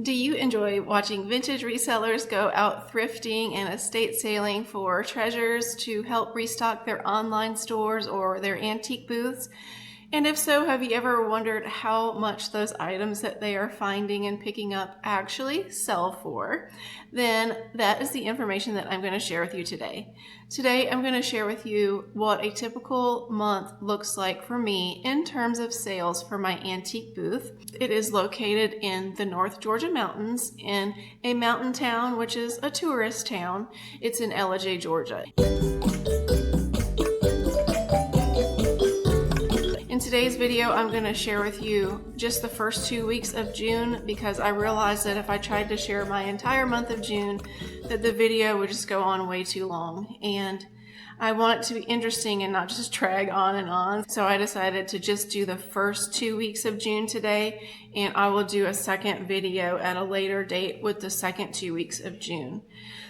Do you enjoy watching vintage resellers go out thrifting and estate sailing for treasures to help restock their online stores or their antique booths? And if so, have you ever wondered how much those items that they are finding and picking up actually sell for? Then that is the information that I'm going to share with you today. Today, I'm going to share with you what a typical month looks like for me in terms of sales for my antique booth. It is located in the North Georgia mountains in a mountain town, which is a tourist town. It's in Ellijay, Georgia. In today's video, I'm going to share with you just the first 2 weeks of June because I realized that if I tried to share my entire month of June, that the video would just go on way too long. And I want it to be interesting and not just drag on and on. So I decided to just do the first 2 weeks of June today, and I will do a second video at a later date with the second 2 weeks of June.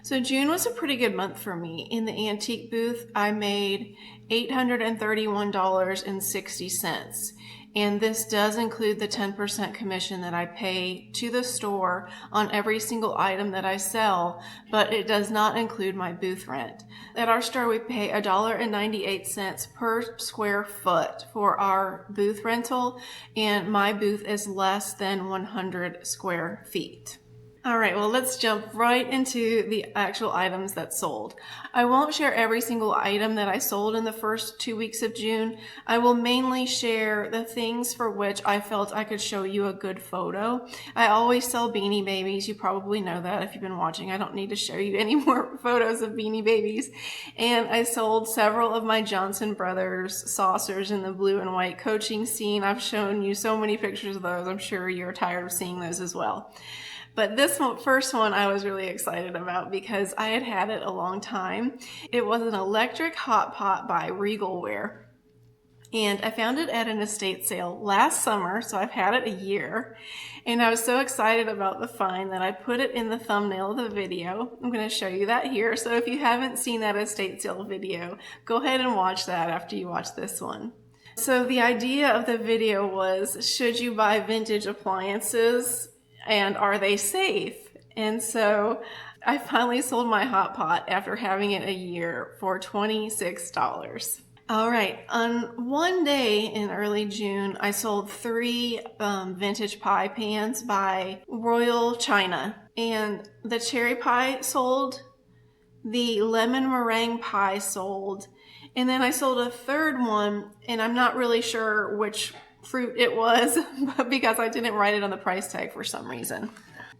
So June was a pretty good month for me. In the antique booth, I made $831.60. And this does include the 10% commission that I pay to the store on every single item that I sell, but it does not include my booth rent. At our store, we pay $1.98 per square foot for our booth rental, and my booth is less than 100 square feet. All right, well, let's jump right into the actual items that sold. I won't share every single item that I sold in the first 2 weeks of June. I will mainly share the things for which I felt I could show you a good photo. I always sell Beanie Babies. You probably know that if you've been watching. I don't need to show you any more photos of Beanie Babies. And I sold several of my Johnson Brothers saucers in the blue and white coaching scene. I've shown you so many pictures of those. I'm sure you're tired of seeing those as well. But this first one I was really excited about because I had had it a long time. It was an electric hot pot by Regalware. And I found it at an estate sale last summer, so I've had it a year. And I was so excited about the find that I put it in the thumbnail of the video. I'm going to show you that here. So if you haven't seen that estate sale video, go ahead and watch that after you watch this one. So the idea of the video was, should you buy vintage appliances? And are they safe? And so I finally sold my hot pot after having it a year for $26. All right, on one day in early June, I sold 3 vintage pie pans by Royal China. And the cherry pie sold, the lemon meringue pie sold, and then I sold a third one, and I'm not really sure which fruit it was because I didn't write it on the price tag for some reason.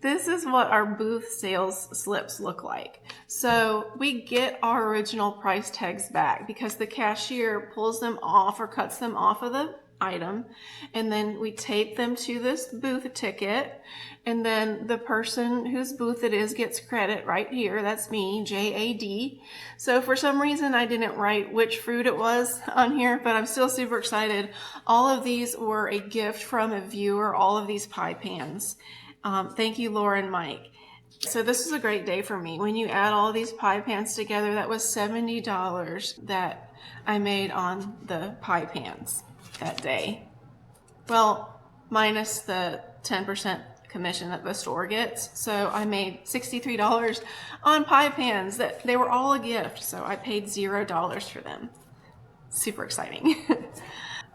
This is what our booth sales slips look like. So we get our original price tags back because the cashier pulls them off or cuts them off of the item, and then we tape them to this booth ticket, and then the person whose booth it is gets credit right here. That's me, JAD. So for some reason I didn't write which fruit it was on here, but I'm still super excited. All of these were a gift from a viewer, all of these pie pans. Thank you, Laura and Mike. So this is a great day for me. When you add all these pie pans together, that was $70 that I made on the pie pans that day. Well, minus the 10% commission that the store gets. So I made $63 on pie pans. That they were all a gift, so I paid $0 for them. Super exciting.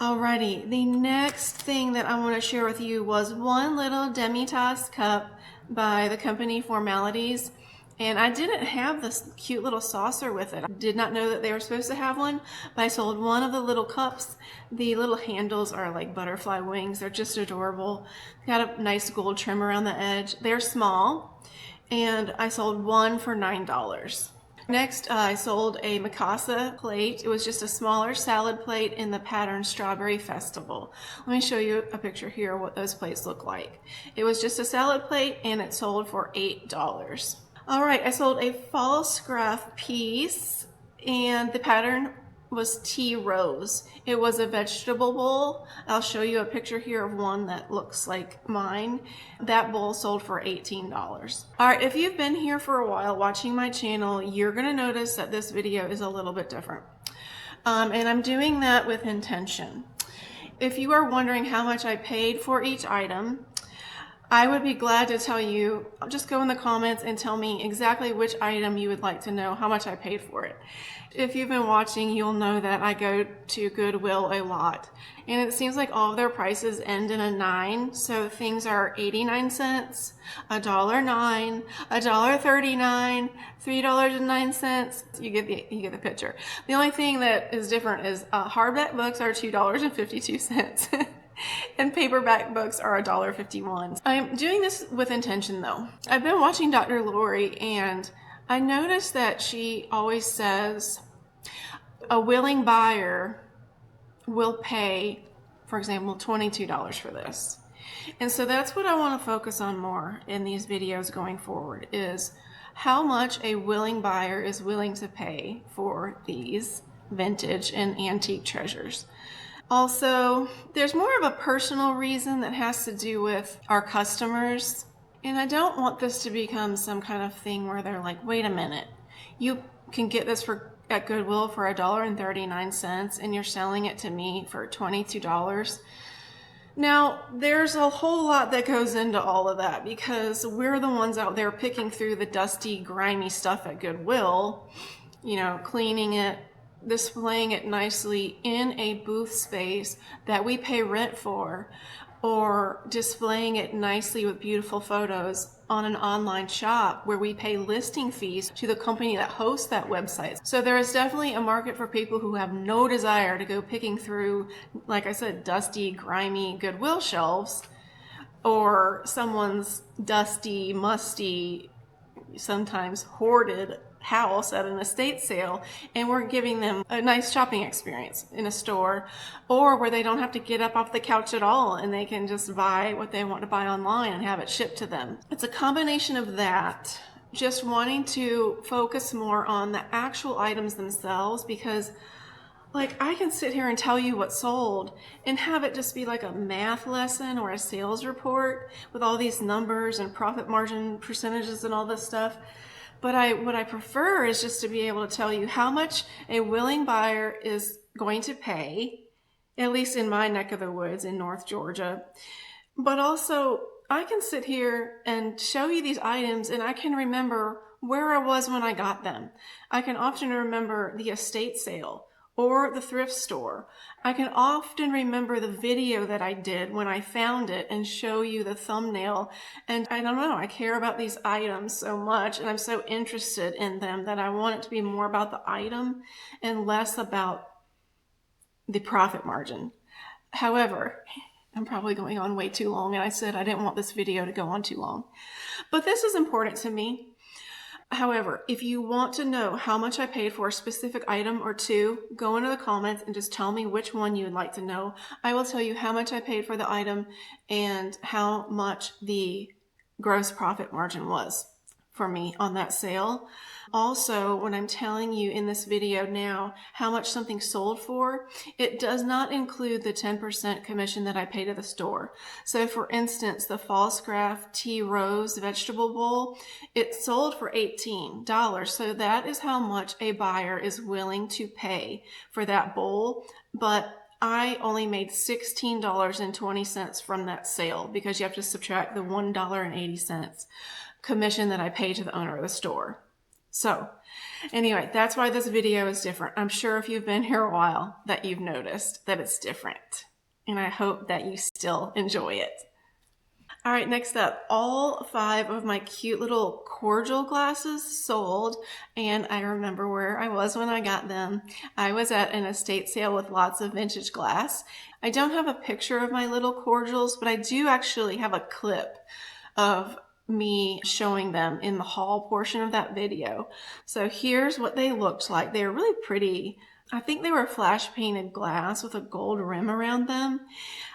Alrighty, the next thing that I want to share with you was one little demi tasse cup by the company Formalities. And I didn't have this cute little saucer with it. I did not know that they were supposed to have one, but I sold one of the little cups. The little handles are like butterfly wings. They're just adorable. Got a nice gold trim around the edge. They're small, and I sold one for $9. Next, I sold a Mikasa plate. It was just a smaller salad plate in the pattern Strawberry Festival. Let me show you a picture here of what those plates look like. It was just a salad plate, and it sold for $8. All right, I sold a false scruff piece, and the pattern was tea rose. It was a vegetable bowl. I'll show you a picture here of one that looks like mine. That bowl sold for $18. All right, if you've been here for a while watching my channel, you're gonna notice that this video is a little bit different. And I'm doing that with intention. If you are wondering how much I paid for each item, I would be glad to tell you. Just go in the comments and tell me exactly which item you would like to know, how much I paid for it. If you've been watching, you'll know that I go to Goodwill a lot. And it seems like all of their prices end in a 9. So things are 89 cents, $1.09, $1.39, $3.09. You get the picture. The only thing that is different is hardback books are $2.52. And paperback books are $1.51. I'm doing this with intention though. I've been watching Dr. Lori and I noticed that she always says a willing buyer will pay, for example, $22 for this. And so that's what I want to focus on more in these videos going forward, is how much a willing buyer is willing to pay for these vintage and antique treasures. Also, there's more of a personal reason that has to do with our customers. And I don't want this to become some kind of thing where they're like, wait a minute, you can get this at Goodwill for $1.39 and you're selling it to me for $22. Now, there's a whole lot that goes into all of that because we're the ones out there picking through the dusty, grimy stuff at Goodwill, cleaning it, displaying it nicely in a booth space that we pay rent for, or displaying it nicely with beautiful photos on an online shop where we pay listing fees to the company that hosts that website. So there is definitely a market for people who have no desire to go picking through, like I said, dusty, grimy Goodwill shelves or someone's dusty, musty, sometimes hoarded house at an estate sale, and we're giving them a nice shopping experience in a store, or where they don't have to get up off the couch at all and they can just buy what they want to buy online and have it shipped to them. It's a combination of that, just wanting to focus more on the actual items themselves, because I can sit here and tell you what sold and have it just be like a math lesson or a sales report with all these numbers and profit margin percentages and all this stuff. But what I prefer is just to be able to tell you how much a willing buyer is going to pay, at least in my neck of the woods in North Georgia. But also, I can sit here and show you these items and I can remember where I was when I got them. I can often remember the estate sale or the thrift store. I can often remember the video that I did when I found it and show you the thumbnail. And I don't know, I care about these items so much and I'm so interested in them that I want it to be more about the item and less about the profit margin. However, I'm probably going on way too long, and I said I didn't want this video to go on too long. But this is important to me. However, if you want to know how much I paid for a specific item or two, go into the comments and just tell me which one you would like to know. I will tell you how much I paid for the item and how much the gross profit margin was for me on that sale. Also, when I'm telling you in this video now how much something sold for, it does not include the 10% commission that I pay to the store. So for instance, the False Craft Tea Rose vegetable bowl, it sold for $18. So that is how much a buyer is willing to pay for that bowl. But I only made $16.20 from that sale because you have to subtract the $1.80 commission that I pay to the owner of the store. So anyway, that's why this video is different. I'm sure if you've been here a while that you've noticed that it's different, and I hope that you still enjoy it. All right, next up, all 5 of my cute little cordial glasses sold, and I remember where I was when I got them. I was at an estate sale with lots of vintage glass. I don't have a picture of my little cordials, but I do actually have a clip of me showing them in the haul portion of that video. So here's what they looked like. They were really pretty. I think they were flash painted glass with a gold rim around them.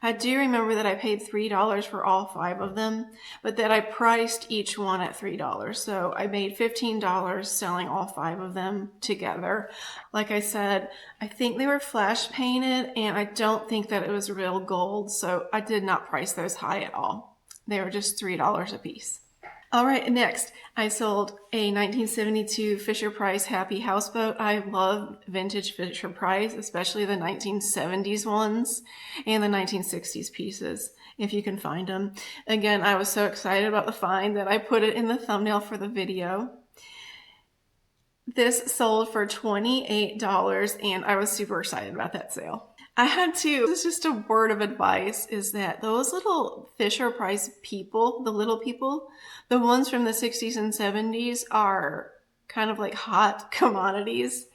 I do remember that I paid $3 for all 5 of them, but that I priced each one at $3. So I made $15 selling all 5 of them together. Like I said, I think they were flash painted and I don't think that it was real gold. So I did not price those high at all. They were just $3 a piece. All right, next, I sold a 1972 Fisher-Price Happy Houseboat. I love vintage Fisher-Price, especially the 1970s ones and the 1960s pieces. if you can find them. Again, I was so excited about the find that I put it in the thumbnail for the video. This sold for $28 and I was super excited about that sale. I had to, this is just a word of advice, is that those little Fisher Price people, the little people, the ones from the 60s and 70s are kind of like hot commodities.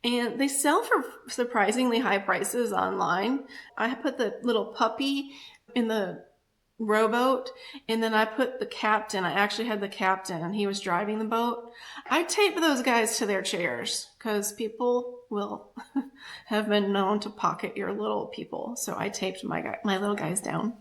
And they sell for surprisingly high prices online. I put the little puppy in the rowboat, and then I put the captain. I actually had the captain, and he was driving the boat. I taped those guys to their chairs because people will have been known to pocket your little people. So I taped my little guys down.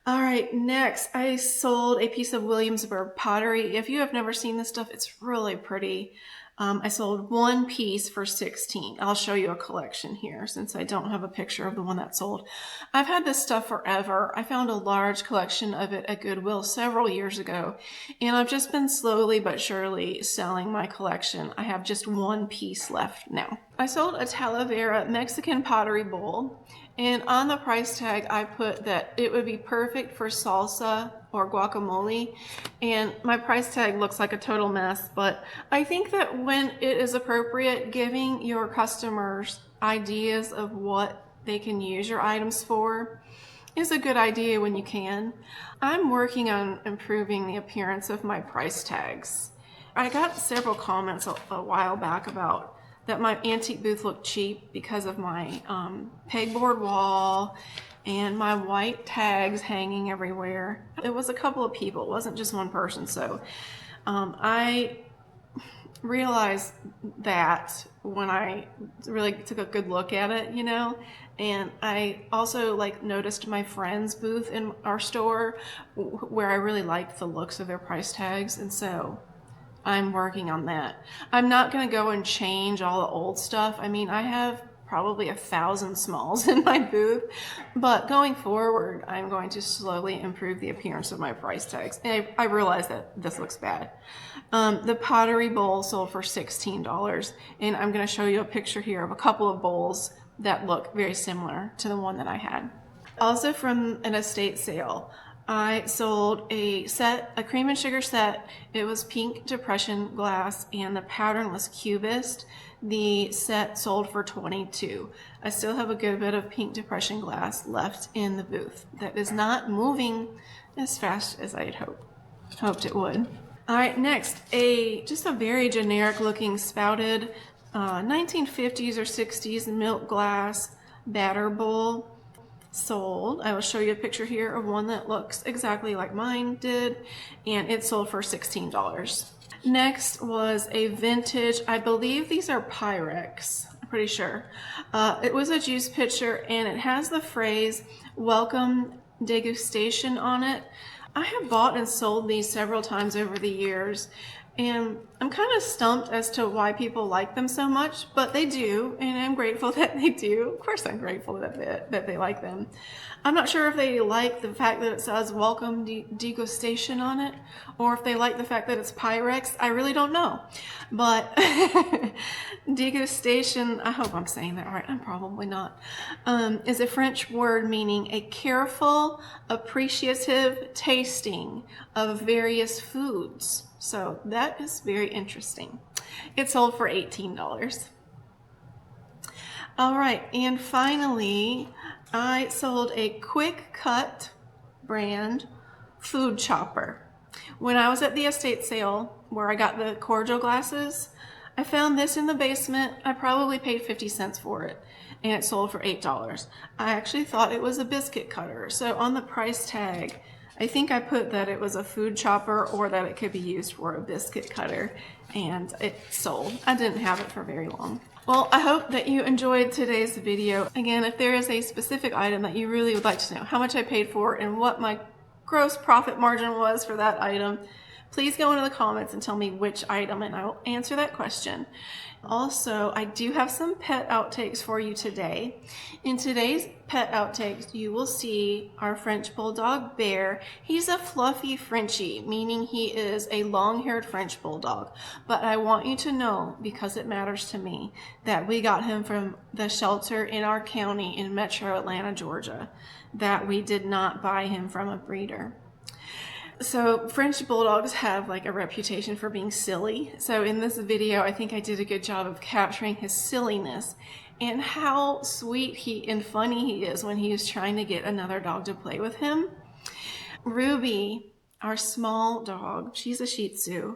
All right, next I sold a piece of Williamsburg pottery. If you have never seen this stuff, it's really pretty. I sold one piece for $16. I'll show you a collection here since I don't have a picture of the one that sold. I've had this stuff forever. I found a large collection of it at Goodwill several years ago, and I've just been slowly but surely selling my collection. I have just one piece left now. I sold a Talavera Mexican pottery bowl, and on the price tag I put that it would be perfect for salsa or guacamole, and my price tag looks like a total mess, but I think that when it is appropriate, giving your customers ideas of what they can use your items for is a good idea when you can. I'm working on improving the appearance of my price tags. I got several comments a while back about that my antique booth looked cheap because of my pegboard wall and my white tags hanging everywhere. It was a couple of people, it wasn't just one person. So I realized that when I really took a good look at it, you know, and I also noticed my friend's booth in our store where I really liked the looks of their price tags, and so I'm working on that. I'm not going to go and change all the old stuff. I mean, I have probably 1,000 smalls in my booth, but going forward, I'm going to slowly improve the appearance of my price tags. And I realize that this looks bad. The pottery bowl sold for $16, and I'm going to show you a picture here of a couple of bowls that look very similar to the one that I had. Also from an estate sale, I sold a cream and sugar set. It was pink depression glass and the pattern was cubist. The set sold for $22. I still have a good bit of pink depression glass left in the booth that is not moving as fast as I had hoped it would. All right, next, just a very generic looking spouted 1950s or 60s milk glass batter bowl. Sold. I will show you a picture here of one that looks exactly like mine did, and it sold for $16. Next was a vintage, I believe these are Pyrex, I'm pretty sure. It was a juice pitcher, and it has the phrase "Welcome Degustation" on it. I have bought and sold these several times over the years, and I'm kind of stumped as to why people like them so much, but they do, and I'm grateful that they do. Of course I'm grateful that they like them. I'm not sure if they like the fact that it says "Welcome Degustation" on it, or if they like the fact that it's Pyrex. I really don't know. But degustation, I hope I'm saying that right, I'm probably not, is a French word meaning a careful, appreciative tasting of various foods. So that is very interesting. It sold for $18. All right, and finally, I sold a Quick Cut brand food chopper. When I was at the estate sale where I got the cordial glasses, I found this in the basement. I probably paid 50 cents for it, and it sold for $8. I actually thought it was a biscuit cutter. So on the price tag, I think I put that it was a food chopper or that it could be used for a biscuit cutter, and it sold. I didn't have it for very long. Well, I hope that you enjoyed today's video. Again, if there is a specific item that you really would like to know how much I paid for and what my gross profit margin was for that item, Please go into the comments and tell me which item, and I will answer that question. Also, I do have some pet outtakes for you today. In today's pet outtakes, you will see our French Bulldog Bear. He's a fluffy Frenchie, meaning he is a long-haired French Bulldog. But I want you to know, because it matters to me, that we got him from the shelter in our county in Metro Atlanta, Georgia. That we did not buy him from a breeder. So French Bulldogs have like a reputation for being silly. So in this video, I think I did a good job of capturing his silliness and how sweet and funny he is when he is trying to get another dog to play with him. Ruby, our small dog, she's a Shih Tzu.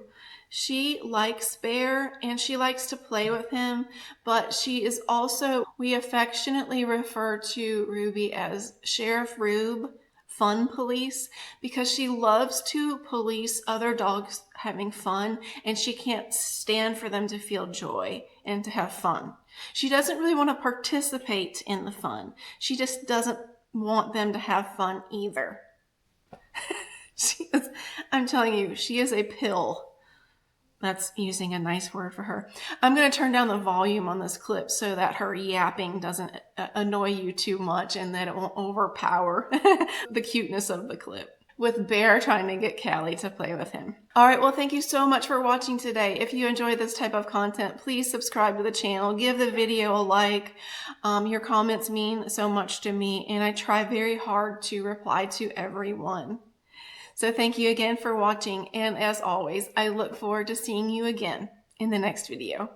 She likes Bear and she likes to play with him, but she is also, we affectionately refer to Ruby as Sheriff Rube, Fun Police, because she loves to police other dogs having fun and she can't stand for them to feel joy and to have fun. She doesn't really want to participate in the fun. She just doesn't want them to have fun either. I'm telling you, she is a pill. That's using a nice word for her. I'm going to turn down the volume on this clip so that her yapping doesn't annoy you too much and that it won't overpower the cuteness of the clip, with Bear trying to get Callie to play with him. All right, well, thank you so much for watching today. If you enjoy this type of content, please subscribe to the channel. Give the video a like. Your comments mean so much to me, and I try very hard to reply to everyone. So thank you again for watching, and as always, I look forward to seeing you again in the next video.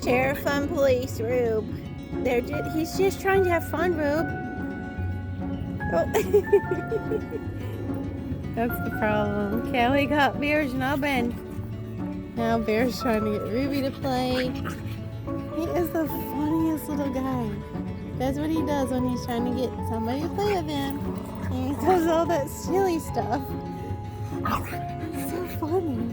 Sheriff Fun Police, Rube. He's just trying to have fun, Rube. Oh. That's the problem. Callie got Bear's nubbin. Now Bear's trying to get Ruby to play. He is the funniest little guy. That's what he does when he's trying to get somebody to play with him. And he does all that silly stuff. It's so funny.